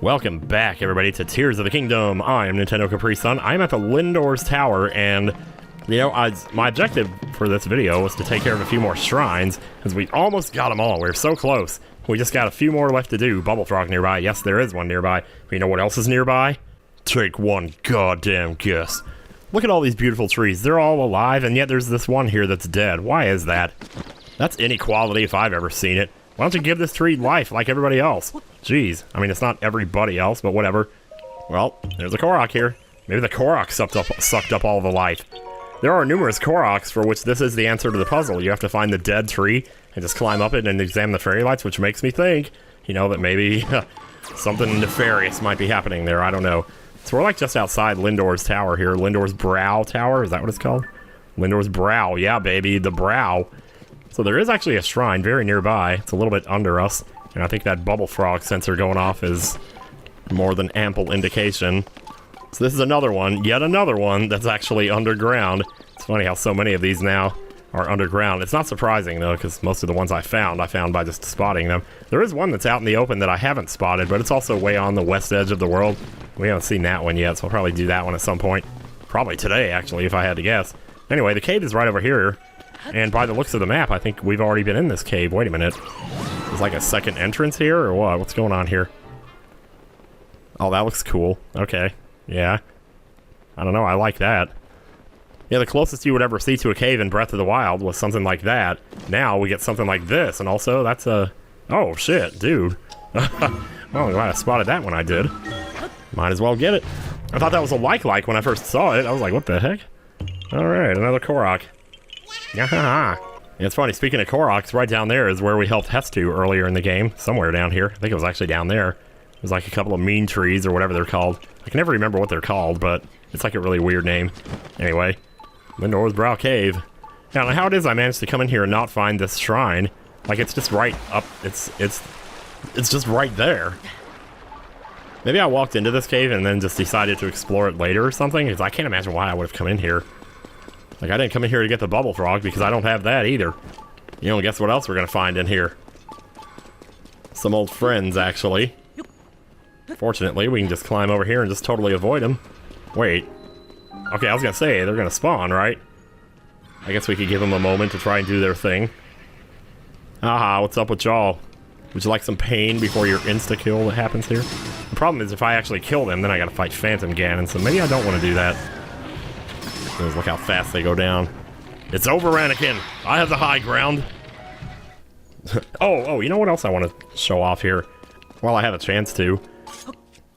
Welcome back, everybody, to Tears of the Kingdom. I am NintendoCapriSun. I'm at the Lindor's Tower, and, you know, my objective for this video was to take care of a few more shrines, because we almost got them all. We're so close. We just got a few more left to do. Bubble Frog nearby. Yes, there is one nearby. But you know what else is nearby? Take one goddamn guess. Look at all these beautiful trees. They're all alive, and yet there's this one here that's dead. Why is that? That's inequality if I've ever seen it. Why don't you give this tree life like everybody else? Jeez. I mean, it's not everybody else, but whatever. Well, there's a Korok here. Maybe the Korok sucked up all the life. There are numerous Koroks for which this is the answer to the puzzle. You have to find the dead tree and just climb up it and examine the fairy lights, which makes me think, you know, that maybe something nefarious might be happening there. I don't know. So we're like just outside Lindor's Tower here. Lindor's Brow Tower, is that what it's called? Lindor's Brow, yeah, baby, the Brow. So there is actually a shrine very nearby. It's a little bit under us. And I think that bubble frog sensor going off is more than ample indication. So this is another one, yet another one that's actually underground. It's funny how so many of these now are underground. It's not surprising though, because most of the ones I found by just spotting them. There is one that's out in the open that I haven't spotted, but it's also way on the west edge of the world. We haven't seen that one yet, so I'll probably do that one at some point. Probably today, actually, if I had to guess. Anyway, the cave is right over here. And by the looks of the map, I think we've already been in this cave. Wait a minute. There's like a second entrance here, or what? What's going on here? Oh, that looks cool. Okay. Yeah. I don't know, I like that. Yeah, the closest you would ever see to a cave in Breath of the Wild was something like that. Now we get something like this, and also that's a... Oh, shit, dude. Well, I'm glad I spotted that when I did. Might as well get it. I thought that was a like when I first saw it. I was like, what the heck? Alright, another Korok. Yeah, it's funny, speaking of Koroks, right down there is where we helped Hestu earlier in the game. Somewhere down here. I think it was actually down there. It was like a couple of mean trees or whatever they're called. I can never remember what they're called, but it's like a really weird name. Anyway, Lindor's Brow Cave. Now, I don't know how it is I managed to come in here and not find this shrine. Like, it's just right up, it's just right there. Maybe I walked into this cave and then just decided to explore it later or something, because I can't imagine why I would have come in here. Like, I didn't come in here to get the bubble frog because I don't have that either. You know, guess what else we're gonna find in here? Some old friends, actually. Fortunately, we can just climb over here and just totally avoid them. Wait. Okay, I was gonna say, they're gonna spawn, right? I guess we could give them a moment to try and do their thing. Aha, what's up with y'all? Would you like some pain before your insta-kill that happens here? The problem is if I actually kill them, then I gotta fight Phantom Ganon, so maybe I don't want to do that. Look how fast they go down. It's over, Anakin! I have the high ground! oh, you know what else I want to show off here? While I have a chance to.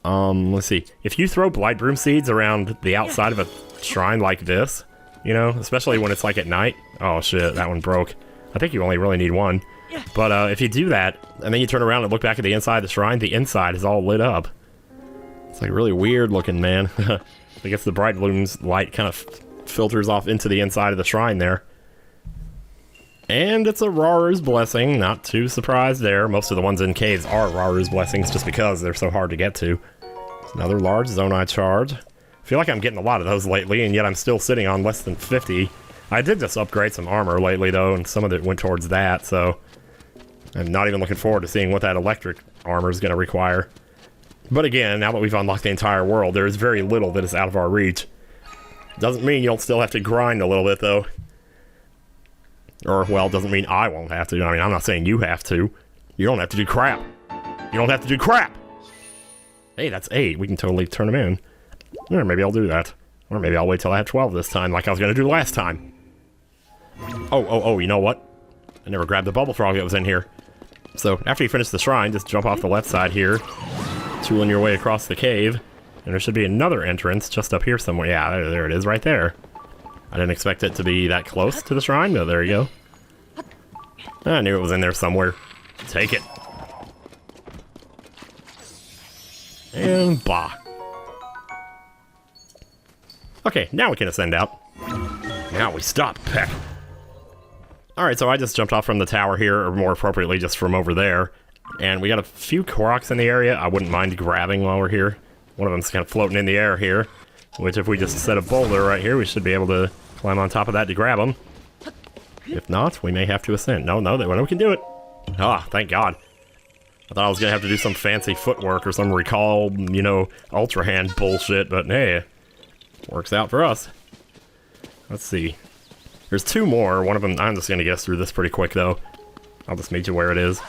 Let's see. If you throw Blight Broom Seeds around the outside of a shrine like this, you know, especially when it's like at night. Oh shit, that one broke. I think you only really need one. But if you do that, and then you turn around and look back at the inside of the shrine, the inside is all lit up. It's like really weird looking, man. I guess the Blight Bloom's light kind of filters off into the inside of the shrine there. And it's a Raru's Blessing, not too surprised there. Most of the ones in caves are Raru's Blessings just because they're so hard to get to. Another large Zonai charge. I feel like I'm getting a lot of those lately, and yet I'm still sitting on less than 50. I did just upgrade some armor lately though, and some of it went towards that, so I'm not even looking forward to seeing what that electric armor is going to require. But again, now that we've unlocked the entire world, there is very little that is out of our reach. Doesn't mean you'll still have to grind a little bit, though. Or, well, doesn't mean I won't have to. I mean, I'm not saying you have to. You don't have to do crap. You don't have to do crap! Hey, that's 8. We can totally turn them in. Or maybe I'll do that. Or maybe I'll wait till I have 12 this time, like I was going to do last time. Oh, you know what? I never grabbed the bubble frog that was in here. So, after you finish the shrine, just jump off the left side here. Tooling your way across the cave. And there should be another entrance just up here somewhere. Yeah, there it is right there. I didn't expect it to be that close to the shrine, but there you go. I knew it was in there somewhere. Take it. And bah. Okay, now we can ascend out. Now we stop, Peck. Alright, so I just jumped off from the tower here, or more appropriately, just from over there. And we got a few Koroks in the area I wouldn't mind grabbing while we're here. One of them's kind of floating in the air here, which if we just set a boulder right here, we should be able to climb on top of that to grab them. If not, we may have to ascend. No, we can do it. Ah, thank God. I thought I was gonna have to do some fancy footwork or some recall, you know, Ultra Hand bullshit, but hey, works out for us. Let's see. There's 2 more. One of them, I'm just gonna guess through this pretty quick, though. I'll just meet you where it is.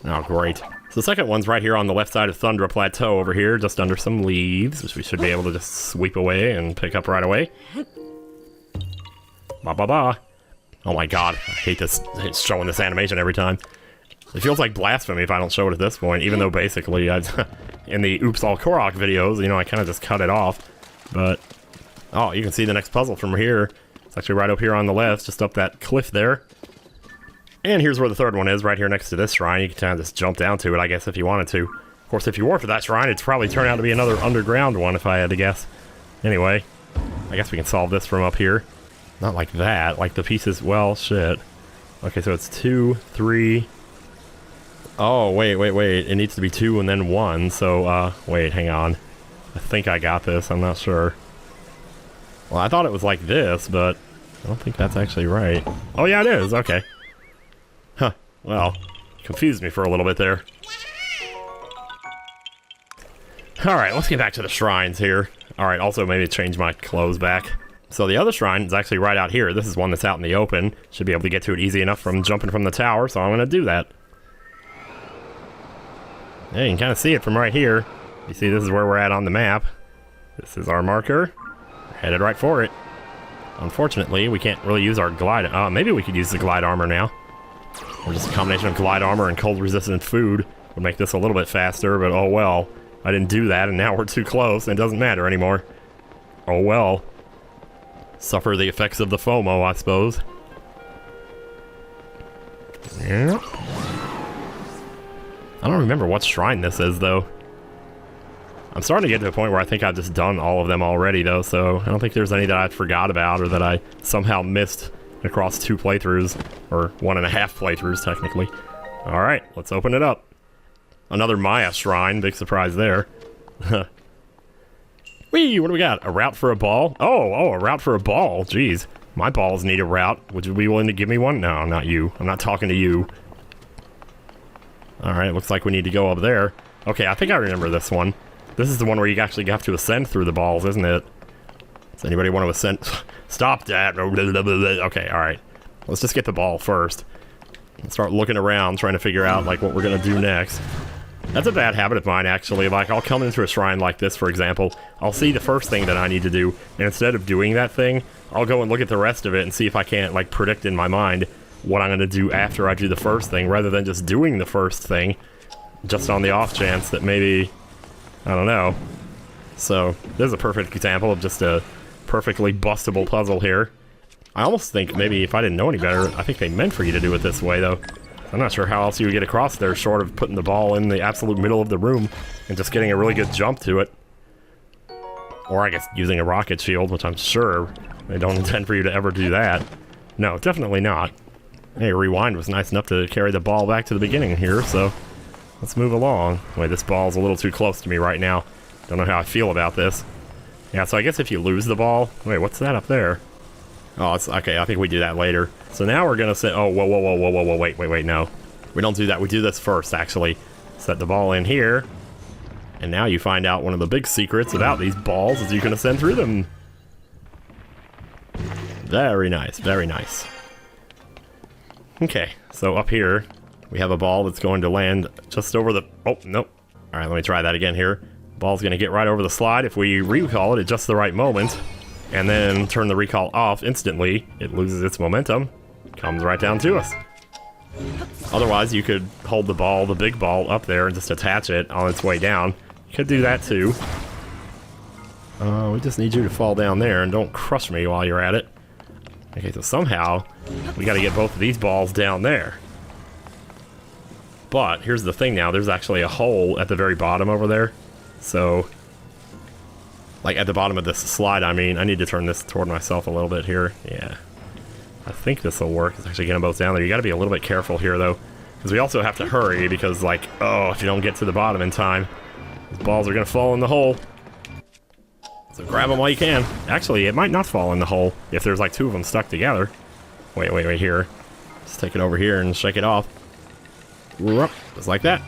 Oh, great. So the second one's right here on the left side of Thundra Plateau over here, just under some leaves, which we should be able to just sweep away and pick up right away. Ba-ba-ba. Oh my god, I hate this, showing this animation every time. It feels like blasphemy if I don't show it at this point, even though basically, in the Oops All Korok videos, you know, I kind of just cut it off. But, oh, you can see the next puzzle from here. It's actually right up here on the left, just up that cliff there. And here's where the third one is, right here next to this shrine. You can kind of just jump down to it, I guess, if you wanted to. Of course, if you were for that shrine, it'd probably turn out to be another underground one, if I had to guess. Anyway, I guess we can solve this from up here. Not like that, like the pieces, well, shit. Okay, so it's 2, 3... Oh, wait. It needs to be 2 and then 1, so, wait, hang on. I think I got this, I'm not sure. Well, I thought it was like this, but I don't think that's actually right. Oh, yeah, it is, okay. Huh, well, confused me for a little bit there. Alright, let's get back to the shrines here. Alright, also maybe change my clothes back. So the other shrine is actually right out here. This is one that's out in the open. Should be able to get to it easy enough from jumping from the tower, so I'm gonna do that. Yeah, you can kind of see it from right here. You see, this is where we're at on the map. This is our marker. We're headed right for it. Unfortunately, we can't really use our glide... maybe we could use the glide armor now. Or just a combination of glide armor and cold-resistant food would make this a little bit faster, but oh well. I didn't do that, and now we're too close, and it doesn't matter anymore. Oh well. Suffer the effects of the FOMO, I suppose. Yep. I don't remember what shrine this is, though. I'm starting to get to a point where I think I've just done all of them already, though, so I don't think there's any that I forgot about or that I somehow missed across 2 playthroughs, or 1.5 playthroughs, technically. Alright, let's open it up. Another Maya shrine, big surprise there. Whee, what do we got? A route for a ball? Oh, a route for a ball, jeez. My balls need a route. Would you be willing to give me one? No, not you. I'm not talking to you. Alright, looks like we need to go up there. Okay, I think I remember this one. This is the one where you actually have to ascend through the balls, isn't it? Does anybody want to ascend? Stop that! Okay, alright. Let's just get the ball first. And start looking around, trying to figure out, like, what we're gonna do next. That's a bad habit of mine, actually. Like, I'll come into a shrine like this, for example. I'll see the first thing that I need to do, and instead of doing that thing, I'll go and look at the rest of it and see if I can't, like, predict in my mind what I'm gonna do after I do the first thing, rather than just doing the first thing, just on the off chance that maybe, I don't know. So, this is a perfect example of just a perfectly bustable puzzle here. I almost think maybe if I didn't know any better, I think they meant for you to do it this way, though. I'm not sure how else you would get across there short of putting the ball in the absolute middle of the room and just getting a really good jump to it. Or I guess using a rocket shield, which I'm sure they don't intend for you to ever do that. No, definitely not. Hey, Rewind was nice enough to carry the ball back to the beginning here, so let's move along. Wait, this ball's a little too close to me right now. Don't know how I feel about this. Yeah, so I guess if you lose the ball... Wait, what's that up there? Oh, it's... Okay, I think we do that later. So now we're gonna say... Oh, whoa, wait, no. We don't do that. We do this first, actually. Set the ball in here. And now you find out one of the big secrets about these balls is you can ascend through them. Very nice, very nice. Okay, so up here, we have a ball that's going to land just over the... Oh, nope. Alright, let me try that again here. Ball's going to get right over the slide if we recall it at just the right moment. And then turn the recall off instantly. It loses its momentum. Comes right down to us. Otherwise, you could hold the ball, the big ball, up there and just attach it on its way down. You could do that too. We just need you to fall down there and don't crush me while you're at it. Okay, so somehow, we gotta get both of these balls down there. But, here's the thing now, there's actually a hole at the very bottom over there. So, like at the bottom of this slide, I mean, I need to turn this toward myself a little bit here. Yeah. I think this will work. It's actually getting both down there. You gotta be a little bit careful here, though. Because we also have to hurry, because, like, oh, if you don't get to the bottom in time, these balls are gonna fall in the hole. So grab them while you can. Actually, it might not fall in the hole if there's like 2 of them stuck together. Wait, here. Just take it over here and shake it off. Just like that.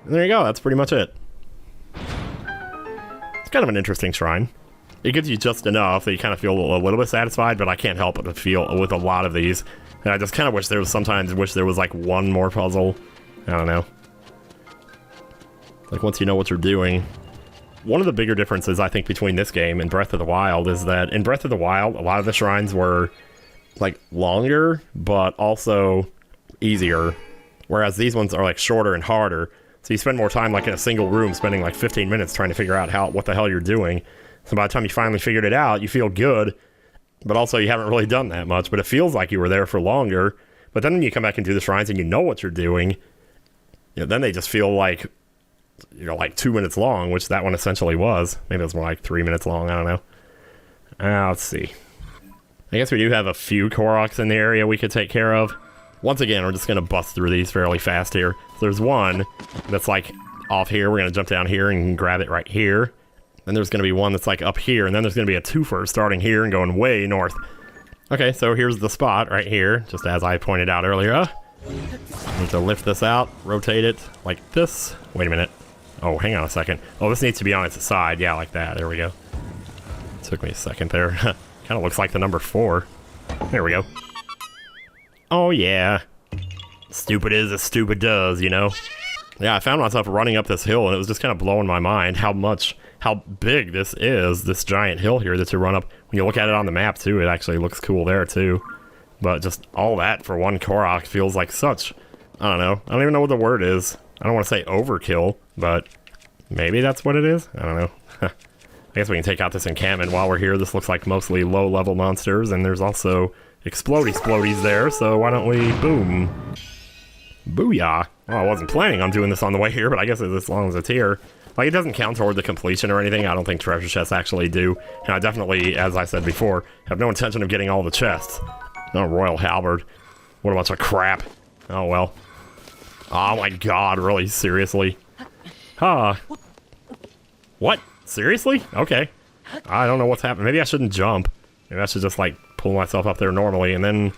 And there you go, that's pretty much it. It's kind of an interesting shrine. It gives you just enough that you kind of feel a little bit satisfied, but I can't help but to feel with a lot of these. And I just kind of wish there was like one more puzzle. I don't know. Like once you know what you're doing. One of the bigger differences I think between this game and Breath of the Wild is that in Breath of the Wild, a lot of the shrines were like longer, but also easier. Whereas these ones are like shorter and harder. So you spend more time like in a single room, spending like 15 minutes trying to figure out what the hell you're doing. So by the time you finally figured it out, you feel good, but also you haven't really done that much, but it feels like you were there for longer. But then when you come back and do the shrines and you know what you're doing, then they just feel like, like 2 minutes long, which that one essentially was. Maybe it was more like 3 minutes long, I don't know. Let's see. I guess we do have a few Koroks in the area we could take care of. Once again, we're just going to bust through these fairly fast here. So there's one that's like off here. We're going to jump down here and grab it right here. Then there's going to be one that's like up here, and then there's going to be a twofer starting here and going way north. Okay, so here's the spot right here, just as I pointed out earlier. Need to lift this out, rotate it like this. Wait a minute. Oh, hang on a second. Oh, this needs to be on its side. Yeah, like that. There we go. Took me a second there. Kind of looks like the number 4. There we go. Oh, yeah. Stupid is as stupid does, you know? Yeah, I found myself running up this hill, and it was just kind of blowing my mind how big this is, this giant hill here that you run up. When you look at it on the map, too, it actually looks cool there, too. But just all that for one Korok feels like such, I don't know. I don't even know what the word is. I don't want to say overkill, but maybe that's what it is? I don't know. I guess we can take out this encampment while we're here. This looks like mostly low-level monsters, and there's also explodey-splodies there, so why don't we... Boom. Booyah. Well, I wasn't planning on doing this on the way here, but I guess as long as it's here. Like, it doesn't count toward the completion or anything. I don't think treasure chests actually do. And I definitely, as I said before, have no intention of getting all the chests. No, Royal Halberd. What a bunch of crap. Oh, well. Oh my god, really? Seriously? Huh. What? Seriously? Okay. I don't know what's happening. Maybe I shouldn't jump. Maybe I should just, like, pull myself up there normally and then...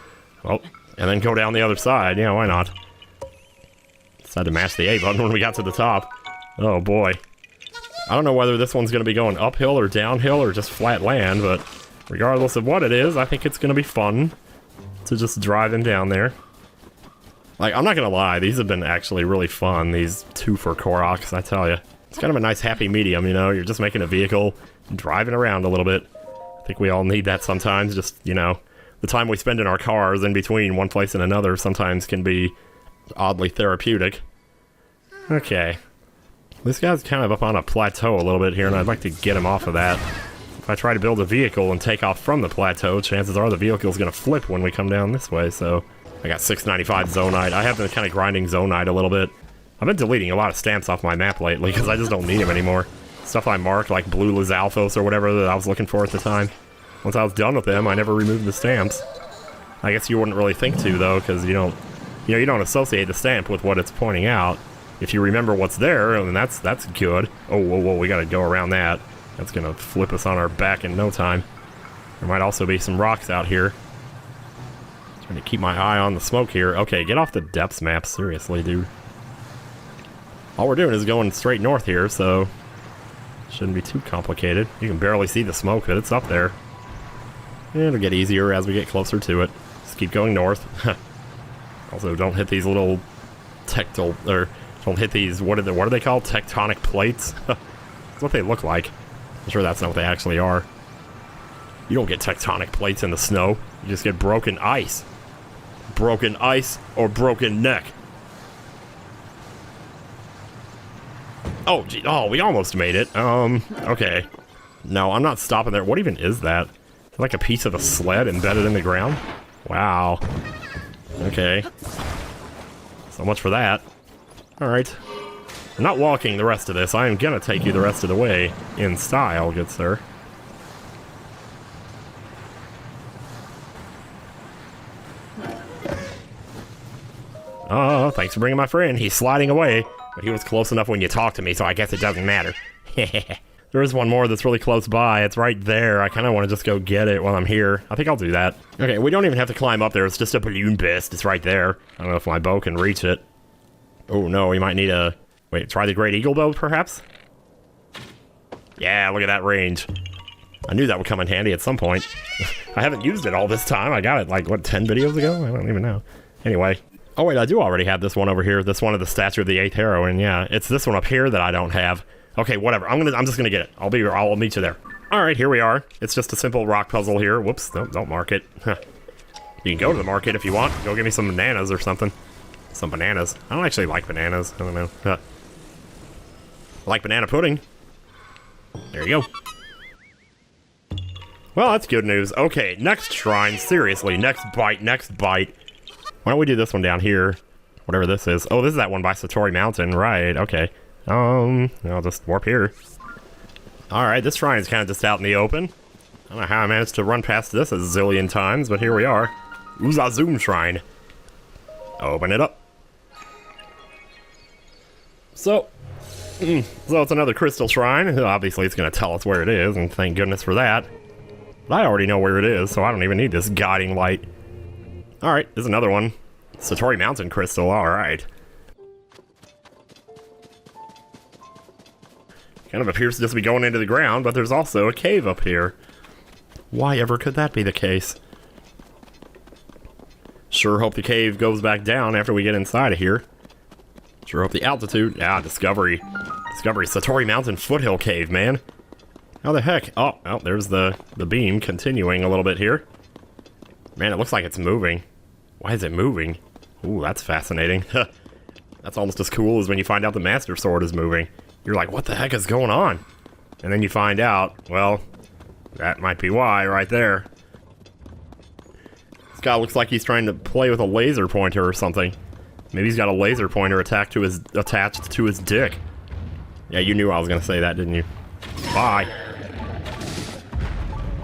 Oh, and then go down the other side. Yeah, why not? Decided to mash the A button when we got to the top. Oh boy. I don't know whether this one's going to be going uphill or downhill or just flat land, but regardless of what it is, I think it's going to be fun to just drive him down there. Like, I'm not going to lie, these have been actually really fun, these twofer Koroks, I tell you. It's kind of a nice happy medium, you know? You're just making a vehicle, driving around a little bit. I think we all need that sometimes, just, you know, the time we spend in our cars in between one place and another sometimes can be oddly therapeutic. Okay. This guy's kind of up on a plateau a little bit here, and I'd like to get him off of that. If I try to build a vehicle and take off from the plateau, chances are the vehicle's going to flip when we come down this way, so... I got 695 Zonite. I have been kind of grinding Zonite a little bit. I've been deleting a lot of stamps off my map lately, because I just don't need them anymore. Stuff I marked, like Blue Lizalfos or whatever that I was looking for at the time. Once I was done with them, I never removed the stamps. I guess you wouldn't really think to, though, because you don't associate the stamp with what it's pointing out. If you remember what's there, then that's good. Oh, whoa, we gotta go around that. That's gonna flip us on our back in no time. There might also be some rocks out here. Trying to keep my eye on the smoke here. Okay, get off the depths map, seriously, dude. All we're doing is going straight north here, so... shouldn't be too complicated. You can barely see the smoke, but it's up there. It'll get easier as we get closer to it. Just keep going north. Also, don't hit these little don't hit these, what are they called? Tectonic plates? That's what they look like. I'm sure that's not what they actually are. You don't get tectonic plates in the snow. You just get broken ice. Broken ice or broken neck. Oh, gee, oh, we almost made it. Okay. No, I'm not stopping there. What even is that? Is it like a piece of a sled embedded in the ground? Wow. Okay. So much for that. Alright. I'm not walking the rest of this. I am gonna take you the rest of the way. In style, good sir. Oh, thanks for bringing my friend. He's sliding away. But he was close enough when you talked to me, so I guess it doesn't matter. There is one more that's really close by. It's right there. I kind of want to just go get it while I'm here. I think I'll do that. Okay, we don't even have to climb up there. It's just a balloon beast. It's right there. I don't know if my bow can reach it. Oh, no, we might need a... Wait, try the Great Eagle Bow, perhaps? Yeah, look at that range. I knew that would come in handy at some point. I haven't used it all this time. I got it, like, what, 10 videos ago? I don't even know. Anyway. Oh, wait, I do already have this one over here. This one of the Statue of the 8th Heroine, yeah. It's this one up here that I don't have. Okay, whatever. I'm just gonna get it. I'll meet you there. Alright, here we are. It's just a simple rock puzzle here. Whoops, don't mark it. You can go to the market if you want. Go get me some bananas or something. Some bananas. I don't actually like bananas. I don't know. I like banana pudding. There you go. Well, that's good news. Okay, next shrine. Seriously, next bite, next bite. Why don't we do this one down here? Whatever this is. Oh, this is that one by Satori Mountain. Right, okay. I'll just warp here. Alright, this shrine is kind of just out in the open. I don't know how I managed to run past this a zillion times, but here we are. Uzazoom Shrine. Open it up. So it's another crystal shrine. Obviously, it's going to tell us where it is, and thank goodness for that. But I already know where it is, so I don't even need this guiding light. Alright, there's another one. Satori Mountain Crystal, alright. Kind of appears to just be going into the ground, but there's also a cave up here. Why ever could that be the case? Sure hope the cave goes back down after we get inside of here. Sure hope the altitude... Ah, Discovery. Discovery, Satori Mountain Foothill Cave, man. How the heck? Oh, there's the beam continuing a little bit here. Man, it looks like it's moving. Why is it moving? Ooh, that's fascinating. That's almost as cool as when you find out the Master Sword is moving. You're like, what the heck is going on? And then you find out, well, that might be why right there. This guy looks like he's trying to play with a laser pointer or something. Maybe he's got a laser pointer attached to his dick. Yeah, you knew I was gonna say that, didn't you? Bye.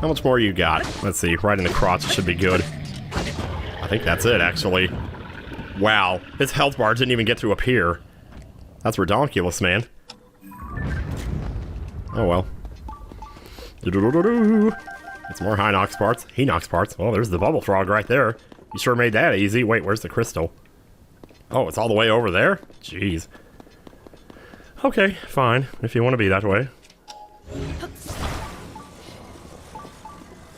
How much more you got? Let's see, right in the crotch should be good. I think that's it, actually. Wow, his health bar didn't even get to appear. That's redonkulous, man. Oh well. It's more Hinox parts. Hinox parts. Well, there's the bubble frog right there. You sure made that easy. Wait, where's the crystal? Oh, it's all the way over there? Jeez. Okay, fine. If you want to be that way.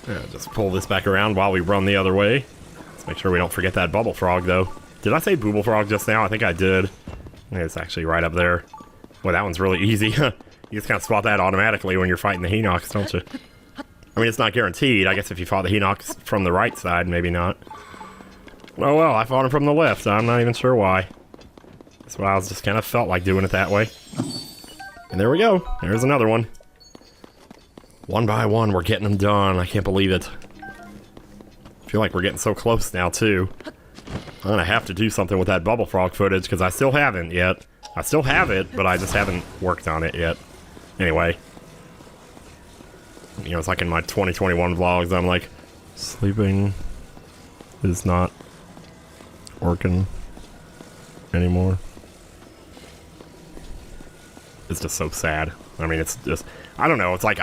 Yeah, just pull this back around while we run the other way. Let's make sure we don't forget that bubble frog, though. Did I say booble frog just now? I think I did. It's actually right up there. Well, that one's really easy. You just kind of spot that automatically when you're fighting the Hinox, don't you? I mean, it's not guaranteed. I guess if you fought the Hinox from the right side, maybe not. Oh well, I fought him from the left. I'm not even sure why. That's why I was just kind of felt like doing it that way. And there we go. There's another one. One by one, we're getting them done. I can't believe it. I feel like we're getting so close now, too. I'm gonna have to do something with that bubble frog footage, because I still haven't yet. I still have it, but I just haven't worked on it yet. Anyway. You know, it's like in my 2021 vlogs, I'm like, sleeping is not working anymore. It's just so sad. I mean, it's just, I don't know, it's like,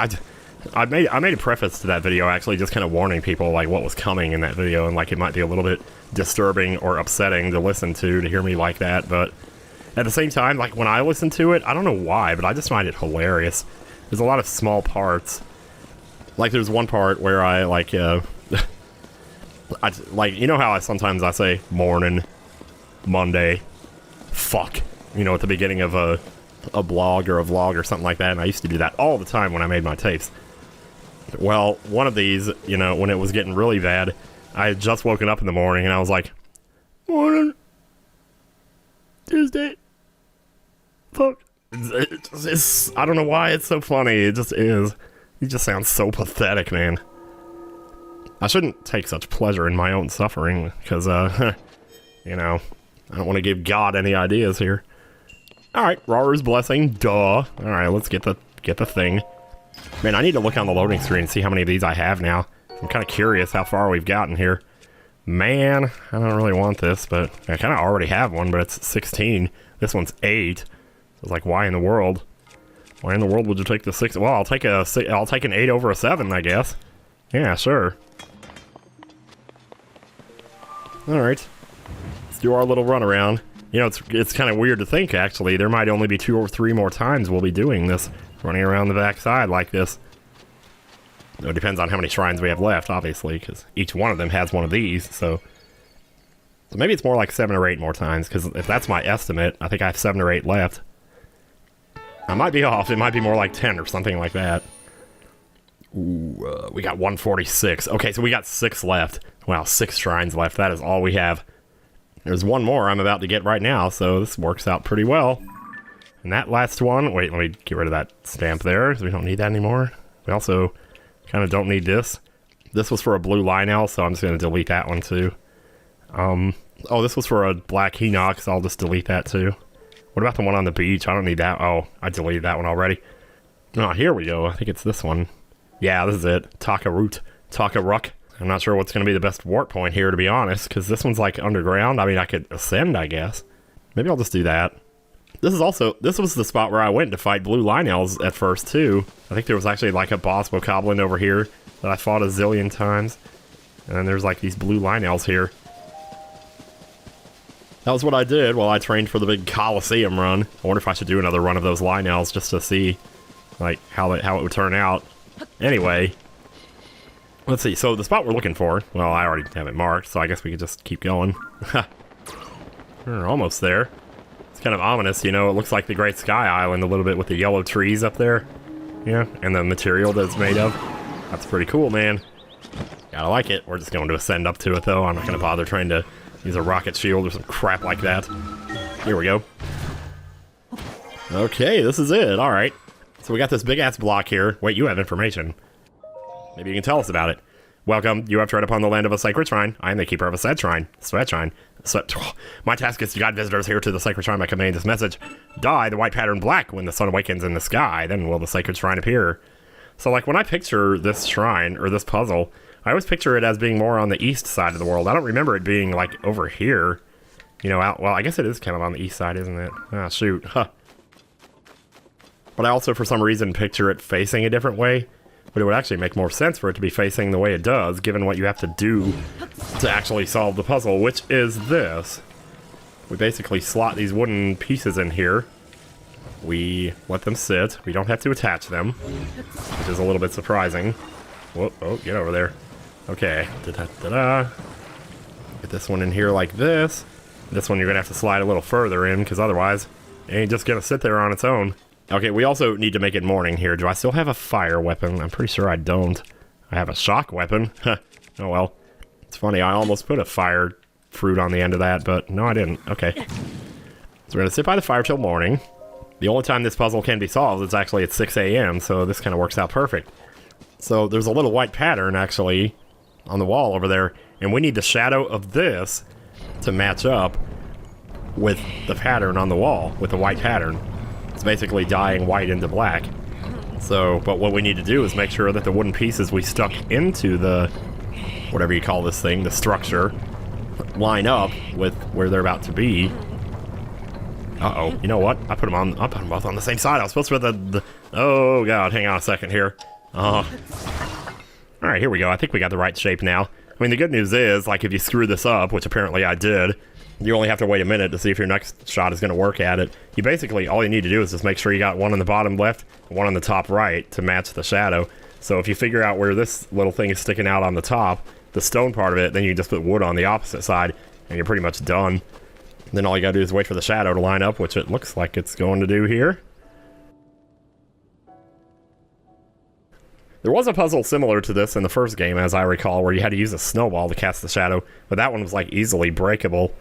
I made a preface to that video, actually, just kind of warning people, like, what was coming in that video, and, like, it might be a little bit disturbing or upsetting to listen to hear me like that, but at the same time, like, when I listen to it, I don't know why, but I just find it hilarious. There's a lot of small parts. Like, there's one part where I, like, like, you know how sometimes I say, morning, Monday, fuck, you know, at the beginning of a blog or a vlog or something like that, and I used to do that all the time when I made my tapes. Well, one of these, you know, when it was getting really bad, I had just woken up in the morning and I was like, morning, Tuesday, fuck. I don't know why it's so funny, it just is. He just sounds so pathetic, man. I shouldn't take such pleasure in my own suffering, because, you know, I don't want to give God any ideas here. Alright, Raru's Blessing, duh. Alright, let's get the thing. Man, I need to look on the loading screen and see how many of these I have now. I'm kind of curious how far we've gotten here. Man, I don't really want this, but I kind of already have one, but it's 16. This one's 8. So it's like, why in the world? Why in the world would you take the 6? Well, I'll take an 8 over a 7, I guess. Yeah, sure. Alright. Let's do our little run around. You know, it's kind of weird to think, actually. There might only be 2 or 3 more times we'll be doing this, running around the backside like this. It depends on how many shrines we have left, obviously, because each one of them has one of these, so maybe it's more like 7 or 8 more times, because if that's my estimate, I think I have 7 or 8 left. I might be off. It might be more like 10 or something like that. Ooh, we got 146. Okay, so we got 6 left. Wow, 6 shrines left. That is all we have. There's one more I'm about to get right now, so this works out pretty well. And that last one... Wait, let me get rid of that stamp there, because we don't need that anymore. We also kind of don't need this. This was for a blue Lionel, so I'm just going to delete that one too. Oh, this was for a black Hinox, so I'll just delete that too. What about the one on the beach? I don't need that. Oh, I deleted that one already. Oh, here we go. I think it's this one. Yeah, this is it. Takaruk. I'm not sure what's going to be the best warp point here, to be honest, because this one's like underground. I mean, I could ascend, I guess. Maybe I'll just do that. This was the spot where I went to fight blue Lionels at first, too. I think there was actually like a boss bokoblin over here that I fought a zillion times. And then there's like these blue Lionels here. That was what I did while I trained for the big Coliseum run. I wonder if I should do another run of those Lionels just to see like how it would turn out. Anyway, let's see. So the spot we're looking for, well, I already have it marked, so I guess we could just keep going. We're almost there. It's kind of ominous, you know. It looks like the Great Sky Island a little bit with the yellow trees up there. Yeah, and the material that it's made of. That's pretty cool, man. Gotta like it. We're just going to ascend up to it, though. I'm not going to bother trying to use a rocket shield or some crap like that. Here we go. Okay, this is it. All right. So we got this big-ass block here. Wait, you have information. Maybe you can tell us about it. Welcome. You have tread upon the land of a sacred shrine. I am the keeper of a said shrine. Sweat shrine. My task is to guide visitors here to the sacred shrine by conveying this message. Dye the white pattern black when the sun awakens in the sky. Then will the sacred shrine appear. So, like, when I picture this shrine, or this puzzle, I always picture it as being more on the east side of the world. I don't remember it being, like, over here. You know, well, I guess it is kind of on the east side, isn't it? Ah, shoot. Huh. But I also, for some reason, picture it facing a different way. But it would actually make more sense for it to be facing the way it does, given what you have to do to actually solve the puzzle, which is this. We basically slot these wooden pieces in here. We let them sit. We don't have to attach them, which is a little bit surprising. Whoa, oh, get over there. Okay. Da-da-da-da. Get this one in here like this. This one you're going to have to slide a little further in, because otherwise it ain't just going to sit there on its own. Okay, we also need to make it morning here. Do I still have a fire weapon? I'm pretty sure I don't. I have a shock weapon. Oh well. It's funny, I almost put a fire fruit on the end of that, but no, I didn't. Okay. So we're going to sit by the fire till morning. The only time this puzzle can be solved is actually at 6 a.m., so this kind of works out perfect. So there's a little white pattern, actually, on the wall over there, and we need the shadow of this to match up with the pattern on the wall, with the white pattern. It's basically dyeing white into black. So, but what we need to do is make sure that the wooden pieces we stuck into the, whatever you call this thing, the structure, line up with where they're about to be. Uh-oh, you know what? I put them both on the same side. I was supposed to put the oh god, hang on a second here. Alright, here we go. I think we got the right shape now. I mean, the good news is, like, if you screw this up, which apparently I did, you only have to wait a minute to see if your next shot is going to work at it. You basically, all you need to do is just make sure you got one on the bottom left and one on the top right to match the shadow. So if you figure out where this little thing is sticking out on the top, the stone part of it, then you just put wood on the opposite side, and you're pretty much done. Then all you gotta do is wait for the shadow to line up, which it looks like it's going to do here. There was a puzzle similar to this in the first game, as I recall, where you had to use a snowball to cast the shadow, but that one was like easily breakable.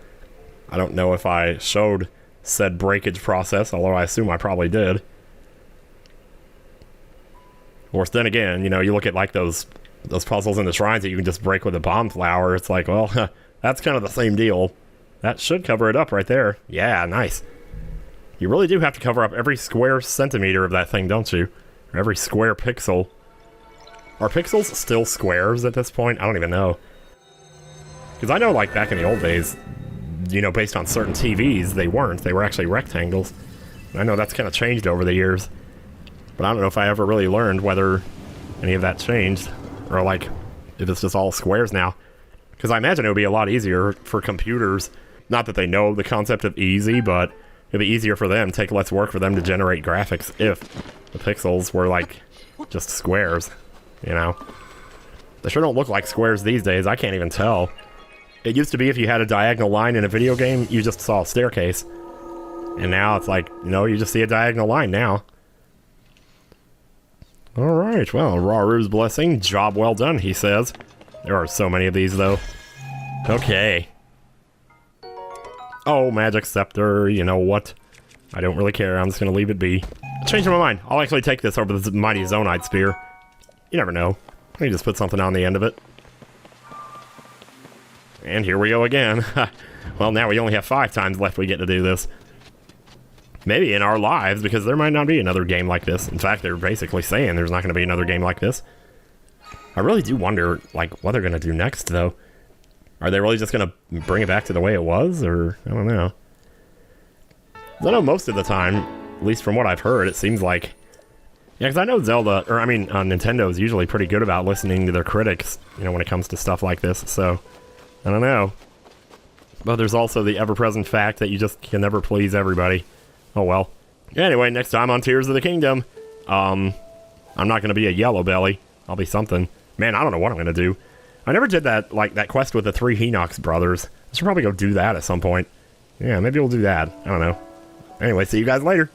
I don't know if I showed said breakage process, although I assume I probably did. Of course, then again, you know, you look at like those puzzles in the shrines that you can just break with a bomb flower, it's like, well, that's kind of the same deal. That should cover it up right there. Yeah, nice. You really do have to cover up every square centimeter of that thing, don't you? Or every square pixel. Are pixels still squares at this point? I don't even know. Because I know, like, back in the old days, you know, based on certain TVs, they weren't. They were actually rectangles. And I know that's kind of changed over the years. But I don't know if I ever really learned whether any of that changed. Or, like, if it's just all squares now. Because I imagine it would be a lot easier for computers Not that they know the concept of easy, but it'd be easier for them, take less work for them to generate graphics if the pixels were like just squares, you know? They sure don't look like squares these days, I can't even tell. It used to be if you had a diagonal line in a video game, you just saw a staircase. And now it's like, you know, you just see a diagonal line now. Alright, well, Raru's blessing, job well done, he says. There are so many of these, though. Okay. Oh, magic scepter, you know what? I don't really care, I'm just gonna leave it be. Changing my mind, I'll actually take this over the mighty Zonite spear. You never know. Let me just put something on the end of it. And here we go again. Well, now we only have 5 times left we get to do this. Maybe in our lives, because there might not be another game like this. In fact, they're basically saying there's not going to be another game like this. I really do wonder, like, what they're going to do next, though. Are they really just going to bring it back to the way it was, or I don't know. I know most of the time, at least from what I've heard, it seems like... Yeah, because I know Zelda, or I mean, Nintendo is usually pretty good about listening to their critics, you know, when it comes to stuff like this, so... I don't know. But there's also the ever-present fact that you just can never please everybody. Oh well. Anyway, next time on Tears of the Kingdom, I'm not going to be a yellow belly. I'll be something. Man, I don't know what I'm going to do. I never did that, like, that quest with the 3 Hinox brothers. I should probably go do that at some point. Yeah, maybe we'll do that. I don't know. Anyway, see you guys later.